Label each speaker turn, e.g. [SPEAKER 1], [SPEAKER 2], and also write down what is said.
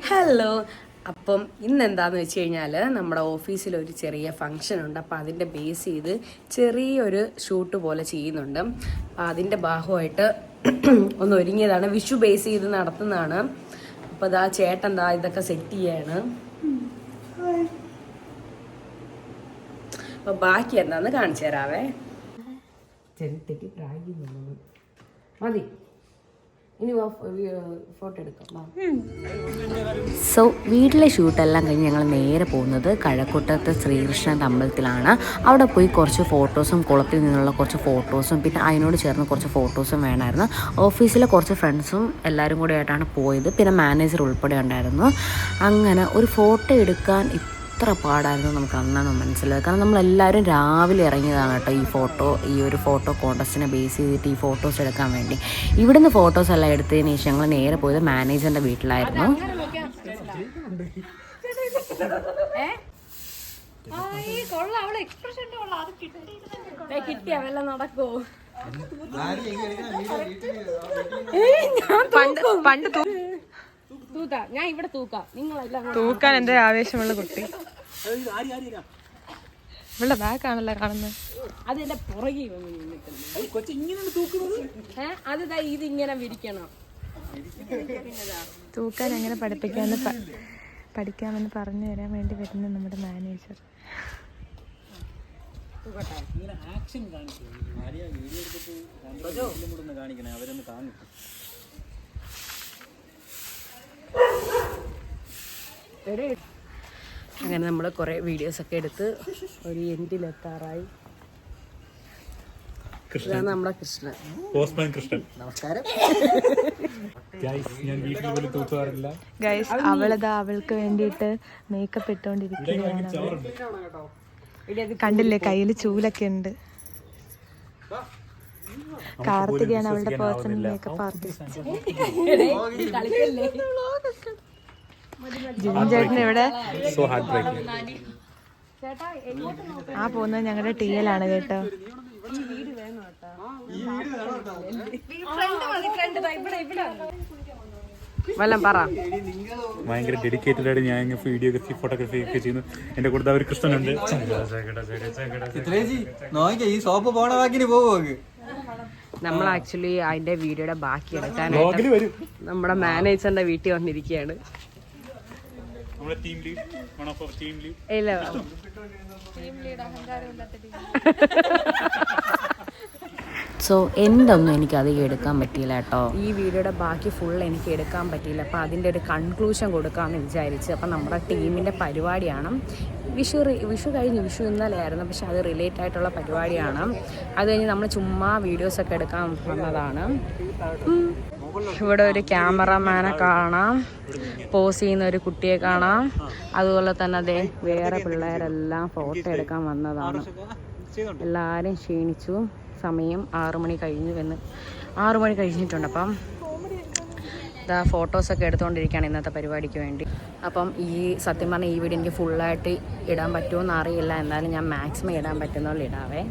[SPEAKER 1] Hello. അപ്പം ഇന്നെന്താണെന്ന് വെച്ച് കഴിഞ്ഞാൽ നമ്മുടെ ഓഫീസിലൊരു ചെറിയ ഫംഗ്ഷൻ ഉണ്ട്. അപ്പോൾ അതിൻ്റെ ബേസ് ചെയ്ത് ചെറിയൊരു ഷൂട്ട് പോലെ ചെയ്യുന്നുണ്ട്. അപ്പോൾ അതിൻ്റെ ഭാഗമായിട്ട് ഒന്ന് ഒരുങ്ങിയതാണ്. വിഷു ബേസ് ചെയ്ത് നടത്തുന്നതാണ്. അപ്പോൾ ഇതാ ചേട്ടൻ എന്താ ഇതൊക്കെ സെറ്റ് ചെയ്യാണ്. അപ്പോൾ ബാക്കി എന്താണെന്ന് കാണിച്ചു തരാവേ. ചെറുത്തേക്ക് പ്രാഗി മതി. ഇനി ഫോട്ടോ എടുക്കാം.
[SPEAKER 2] സോ വീട്ടിലെ ഷൂട്ടെല്ലാം കഴിഞ്ഞ് ഞങ്ങൾ നേരെ പോകുന്നത് കഴക്കൂട്ടത്തെ ശ്രീകൃഷ്ണൻ്റെ അമ്പലത്തിലാണ്. അവിടെ പോയി കുറച്ച് ഫോട്ടോസും കുളത്തിൽ നിന്നുള്ള കുറച്ച് ഫോട്ടോസും പിന്നെ അതിനോട് ചേർന്ന് കുറച്ച് ഫോട്ടോസും വേണമായിരുന്നു. ഓഫീസിലെ കുറച്ച് ഫ്രണ്ട്സും എല്ലാവരും കൂടെ ആയിട്ടാണ് പോയത്. പിന്നെ മാനേജർ ഉൾപ്പെടെ ഉണ്ടായിരുന്നു. അങ്ങനെ ഒരു ഫോട്ടോ എടുക്കാൻ എത്ര പാടായിരുന്നു നമുക്ക് അന്നാണ് മനസ്സിലായത്. കാരണം നമ്മളെല്ലാവരും രാവിലെ ഇറങ്ങിയതാണ് കേട്ടോ ഈ ഒരു ഫോട്ടോ കോൺടെസ്റ്റിനെ ബേസ് ചെയ്തിട്ട് ഈ ഫോട്ടോസ് എടുക്കാൻ വേണ്ടി. ഇവിടുന്ന് ഫോട്ടോസ് എല്ലാം എടുത്തതിന് ശേഷം ഞങ്ങൾ നേരെ പോയത് മാനേജറിൻ്റെ വീട്ടിലായിരുന്നു.
[SPEAKER 1] ഞാൻ ഇവിടെ
[SPEAKER 3] തൂക്കാൻ എന്റെ ആവേശമുള്ള കുട്ടി. ഇവളുടെ ബാക്കാണല്ലോ കാണുന്നത്.
[SPEAKER 1] അത് എന്റെ പുറകെ അത് ഇതിങ്ങനെ വിരിക്കണം.
[SPEAKER 3] തൂക്കാൻ എങ്ങനെ പഠിക്കാമെന്ന് പറഞ്ഞു തരാൻ വേണ്ടി വരുന്ന നമ്മുടെ മാനേജർ.
[SPEAKER 1] അങ്ങനെ നമ്മൾ കുറേ വീഡിയോസൊക്കെ എടുത്ത് ഒരു എൻഡിലെത്താറായി. ഇതാണ് നമ്മുടെ കൃഷ്ണൻ. നമസ്കാരം.
[SPEAKER 3] ഗൈസ് അവൾക്ക് വേണ്ടിയിട്ട് മേക്കപ്പ് ഇട്ടോണ്ടിരിക്കുകയാണ്. കണ്ടില്ലേ, കയ്യിൽ ചൂലൊക്കെ ഉണ്ട്. കാർത്തികയാണ് അവളുടെ പേഴ്സണൽ മേക്കപ്പ് ആർട്ടിസ്റ്റ്. ജിവിൻ ചേട്ടൻ ഇവിടെ ആ പോകുന്നത് ഞങ്ങളുടെ ടീലാണ് കേട്ടോ.
[SPEAKER 4] ഭയങ്കര ഡെഡിക്കേറ്റഡ് ആയിട്ട് ഞാൻ വീഡിയോഗ്രഫി ഫോട്ടോഗ്രാഫി ഒക്കെ ചെയ്യുന്നു. എന്റെ കൂടെ ഒരു കൃഷ്ണനുണ്ട്.
[SPEAKER 1] നമ്മൾ ആക്ച്വലി അതിന്റെ വീഡിയോയുടെ ബാക്കി എടുക്കാനായിട്ട് നമ്മുടെ മാനേജറിന്റെ വീട്ടിൽ വന്നിരിക്കുകയാണ്. ഇല്ല,
[SPEAKER 2] സോ എന്തൊന്നും എനിക്ക് അധികം എടുക്കാൻ പറ്റിയില്ല കേട്ടോ.
[SPEAKER 1] ഈ വീഡിയോയുടെ ബാക്കി ഫുൾ എനിക്ക് എടുക്കാൻ പറ്റിയില്ല. അപ്പോൾ അതിൻ്റെ ഒരു കൺക്ലൂഷൻ കൊടുക്കാമെന്ന് വിചാരിച്ച്. അപ്പം നമ്മുടെ ടീമിൻ്റെ പരിപാടിയാണ്. വിഷു കഴിഞ്ഞ്, വിഷു ഇന്നലെയായിരുന്നു, പക്ഷെ അത് റിലേറ്റ് ആയിട്ടുള്ള പരിപാടിയാണ്. അത് കഴിഞ്ഞ് നമ്മൾ ചുമ്മാ വീഡിയോസൊക്കെ എടുക്കാൻ വന്നതാണ്. ഇവിടെ ഒരു ക്യാമറമാനെ കാണാം, പോസ് ചെയ്യുന്ന ഒരു കുട്ടിയെ കാണാം. അതുപോലെ തന്നെ അതെ വേറെ പിള്ളേരെല്ലാം ഫോട്ടോ എടുക്കാൻ വന്നതാണ്. എല്ലാവരും ക്ഷീണിച്ചു. സമയം 6 മണി കഴിഞ്ഞിട്ടുണ്ട്. അപ്പം ഇതാ ഫോട്ടോസൊക്കെ എടുത്തുകൊണ്ടിരിക്കുകയാണ് ഇന്നത്തെ പരിപാടിക്ക് വേണ്ടി. അപ്പം സത്യം പറഞ്ഞാൽ ഈ വീഡിയോ എനിക്ക് ഫുള്ളായിട്ട് ഇടാൻ പറ്റുമോ എന്ന് അറിയില്ല. എന്നാലും ഞാൻ മാക്സിമം ഇടാൻ പറ്റുന്നോളം ഇടാവേ.